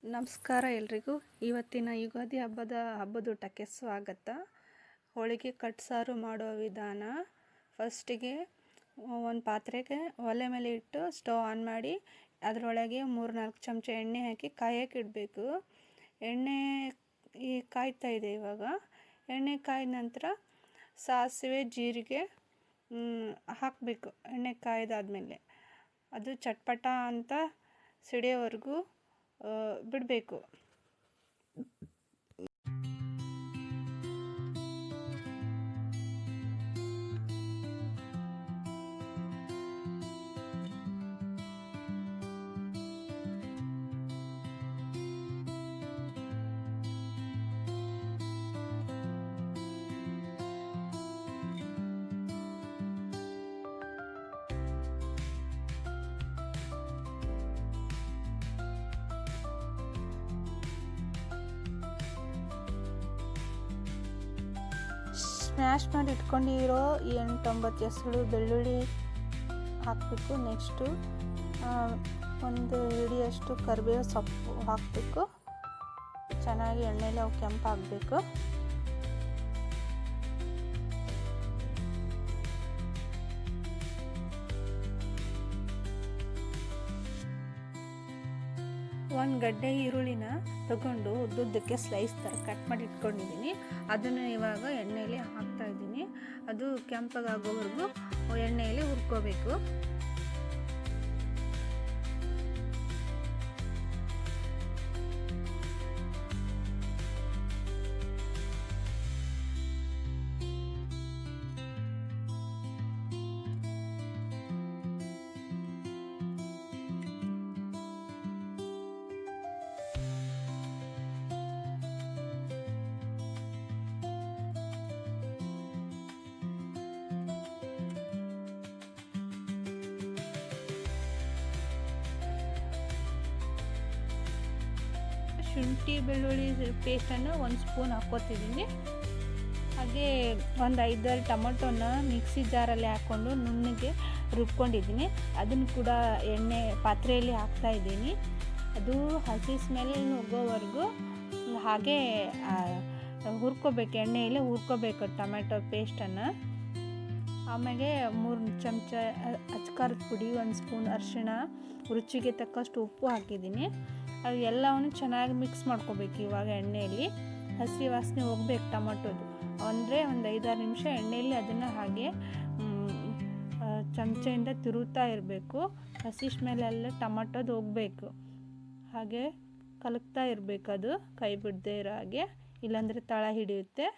ನಮಸ್ಕಾರ ಎಲ್ರಿಗೂ. ಇವತ್ತಿನ ಯುಗಾದಿ ಹಬ್ಬದೂಟಕ್ಕೆ ಸ್ವಾಗತ. ಹೋಳಿಗೆ ಕಟ್ಸಾರು ಮಾಡುವ ವಿಧಾನ. ಫಸ್ಟಿಗೆ ಒಂದು ಪಾತ್ರೆಗೆ ಒಲೆ ಮೇಲೆ ಇಟ್ಟು ಸ್ಟವ್ ಆನ್ ಮಾಡಿ ಅದರೊಳಗೆ 3-4 ಚಮಚ ಎಣ್ಣೆ ಹಾಕಿ ಕಾಯಕ್ಕೆ ಇಡಬೇಕು. ಎಣ್ಣೆ ಕಾಯ್ತಾ ಇದೆ. ಇವಾಗ ಎಣ್ಣೆ ಕಾಯ್ದ ನಂತರ ಸಾಸಿವೆ ಜೀರಿಗೆ ಹಾಕಬೇಕು. ಎಣ್ಣೆ ಕಾಯ್ದಾದ್ಮೇಲೆ ಅದು ಚಟ್ಪಟ ಅಂತ ಸಿಡಿಯೋವರೆಗೂ ಬಿಡಬೇಕು. ಸ್ಮ್ಯಾಶ್ ಮಾಡಿ ಇಟ್ಕೊಂಡಿರೋ 8-9 ಎಸಳು ಬೆಳ್ಳುಳ್ಳಿ ಹಾಕಬೇಕು. ನೆಕ್ಸ್ಟು ಒಂದು ಹಿಡಿಯಷ್ಟು ಕರಿಬೇವು ಸೊಪ್ಪು ಹಾಕಬೇಕು. ಚೆನ್ನಾಗಿ ಎಣ್ಣೆಲಿ ಅವು ಕೆಂಪಾಗಬೇಕು. ಒಂದು ಗಡ್ಡೆ ಈರುಳ್ಳಿನ ತಗೊಂಡು ಉದ್ದುದ್ದಕ್ಕೆ ಸ್ಲೈಸ್ ಥರ ಕಟ್ ಮಾಡಿ ಇಟ್ಕೊಂಡಿದ್ದೀನಿ. ಅದನ್ನು ಇವಾಗ ಎಣ್ಣೆಯಲ್ಲಿ ಹಾಕ್ತಾ ಇದ್ದೀನಿ. ಅದು ಕೆಂಪಗಾಗೋವರೆಗೂ ಎಣ್ಣೆಯಲ್ಲಿ ಹುರ್ಕೋಬೇಕು. ಶುಂಠಿ ಬೆಳ್ಳುಳ್ಳಿ ಪೇಸ್ಟನ್ನು 1 ಸ್ಪೂನ್ ಹಾಕ್ಕೋತಿದ್ದೀನಿ. ಹಾಗೆ ಒಂದು 5-6 ಟೊಮೊಟೊನ ಮಿಕ್ಸಿ ಜಾರಲ್ಲಿ ಹಾಕ್ಕೊಂಡು ನುಣ್ಣಗೆ ರುಬ್ಕೊಂಡಿದ್ದೀನಿ. ಅದನ್ನು ಕೂಡ ಪಾತ್ರೆಯಲ್ಲಿ ಹಾಕ್ತಾಯಿದ್ದೀನಿ. ಅದು ಹಸಿ ಸ್ಮೆಲ್ ಹೋಗೋವರೆಗೂ ಹಾಗೆ ಹುರ್ಕೋಬೇಕು. ಎಣ್ಣೆಯಲ್ಲಿ ಹುರ್ಕೋಬೇಕು ಟೊಮೆಟೊ ಪೇಸ್ಟನ್ನು. ಆಮೇಲೆ 3 ಚಮಚ ಅಚ್ಕಾರದ ಪುಡಿ, 1 ಸ್ಪೂನ್ ಅರಿಶಿಣ, ರುಚಿಗೆ ತಕ್ಕಷ್ಟು ಉಪ್ಪು ಹಾಕಿದ್ದೀನಿ. ಅದು ಎಲ್ಲವನ್ನು ಚೆನ್ನಾಗಿ ಮಿಕ್ಸ್ ಮಾಡ್ಕೋಬೇಕು. ಇವಾಗ ಎಣ್ಣೆಯಲ್ಲಿ ಹಸಿ ವಾಸನೆ ಹೋಗ್ಬೇಕು ಟೊಮೊಟೊದು. ಅಂದರೆ ಒಂದು 5-6 ನಿಮಿಷ ಎಣ್ಣೆಯಲ್ಲಿ ಅದನ್ನು ಹಾಗೆ ಚಮಚೆಯಿಂದ ತಿರುಗ್ತಾ ಇರಬೇಕು. ಹಸಿ ಸ್ಮೆಲ್ಲೆಲ್ಲ ಟೊಮೊಟೊದು ಹೋಗಬೇಕು. ಹಾಗೆ ಕಲಕ್ತಾ ಇರಬೇಕು, ಅದು ಕೈ ಬಿಡದೇ ಇರೋ ಹಾಗೆ, ಇಲ್ಲಾಂದರೆ ತಳ ಹಿಡಿಯುತ್ತೆ.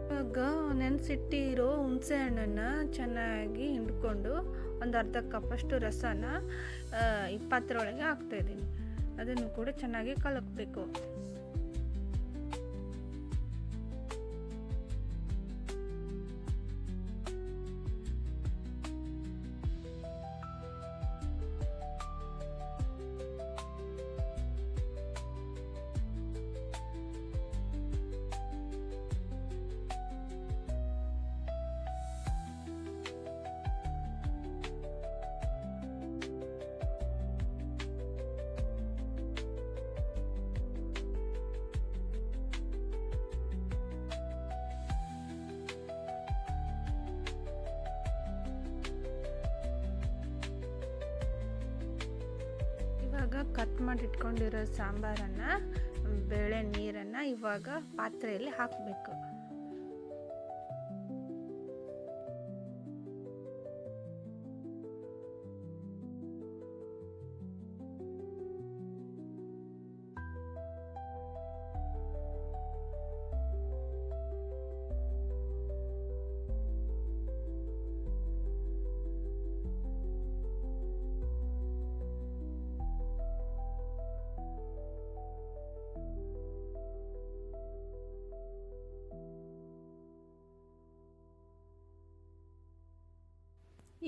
ಇವಾಗ ನೆನೆಸಿಟ್ಟಿರೋ ಹುಣಸೆ ಹಣ್ಣನ್ನು ಚೆನ್ನಾಗಿ ಹಿಂಡ್ಕೊಂಡು ಒಂದು ಅರ್ಧ ಕಪ್ಪಷ್ಟು ರಸನ ಈ ಪಾತ್ರೆ ಒಳಗೆ ಹಾಕ್ತಾಯಿದ್ದೀನಿ. ಅದನ್ನು ಕೂಡ ಚೆನ್ನಾಗಿ ಕಲಕಬೇಕು. ಇವಾಗ ಕಟ್ ಮಾಡಿ ಇಟ್ಕೊಂಡಿರೋ ಸಾಂಬಾರನ್ನು, ಬೇಳೆ ನೀರನ್ನು ಇವಾಗ ಪಾತ್ರೆಯಲ್ಲಿ ಹಾಕಬೇಕು.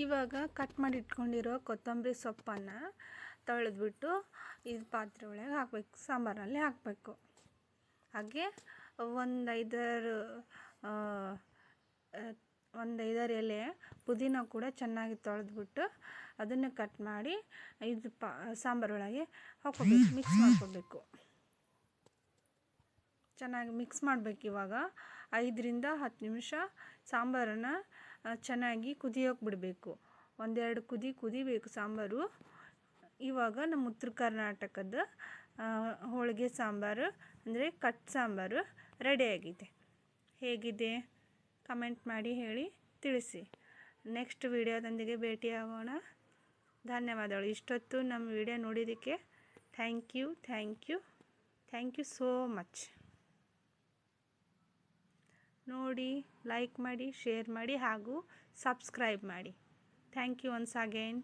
ಇವಾಗ ಕಟ್ ಮಾಡಿ ಇಟ್ಕೊಂಡಿರೋ ಕೊತ್ತಂಬರಿ ಸೊಪ್ಪನ್ನು ತೊಳೆದ್ಬಿಟ್ಟು ಇದು ಪಾತ್ರೆ ಒಳಗೆ ಹಾಕಬೇಕು, ಸಾಂಬಾರಲ್ಲಿ ಹಾಕಬೇಕು. ಹಾಗೆ ಒಂದು ಐದಾರು ಎಲೆ ಪುದೀನ ಕೂಡ ಚೆನ್ನಾಗಿ ತೊಳೆದ್ಬಿಟ್ಟು ಅದನ್ನು ಕಟ್ ಮಾಡಿ ಇದು ಸಾಂಬಾರೊಳಗೆ ಹಾಕ್ಕೋಬೇಕು, ಮಿಕ್ಸ್ ಮಾಡ್ಕೋಬೇಕು. ಚೆನ್ನಾಗಿ ಮಿಕ್ಸ್ ಮಾಡಬೇಕು. ಇವಾಗ 5ರಿಂದ 10 ನಿಮಿಷ ಸಾಂಬಾರನ್ನು ಚೆನ್ನಾಗಿ ಕುದಿಯೋಕೆ ಬಿಡಬೇಕು. ಒಂದೆರಡು ಕುದಿಬೇಕು ಸಾಂಬಾರು. ಇವಾಗ ನಮ್ಮ ಉತ್ತರ ಕರ್ನಾಟಕದ ಹೋಳಿಗೆ ಸಾಂಬಾರು ಅಂದರೆ ಕಟ್ ಸಾಂಬಾರು ರೆಡಿಯಾಗಿದೆ. ಹೇಗಿದೆ ಕಮೆಂಟ್ ಮಾಡಿ ಹೇಳಿ ತಿಳಿಸಿ. ನೆಕ್ಸ್ಟ್ ವಿಡಿಯೋದೊಂದಿಗೆ ಭೇಟಿಯಾಗೋಣ. ಧನ್ಯವಾದಗಳು. ಇಷ್ಟೊತ್ತು ನಮ್ಮ ವಿಡಿಯೋ ನೋಡಿದ್ದಕ್ಕೆ ಥ್ಯಾಂಕ್ ಯು ಸೋ ಮಚ್. ನೋಡಿ, ಲೈಕ್ ಮಾಡಿ, ಶೇರ್ ಮಾಡಿ ಹಾಗೂ ಸಬ್ಸ್ಕ್ರೈಬ್ ಮಾಡಿ. Thank you once again.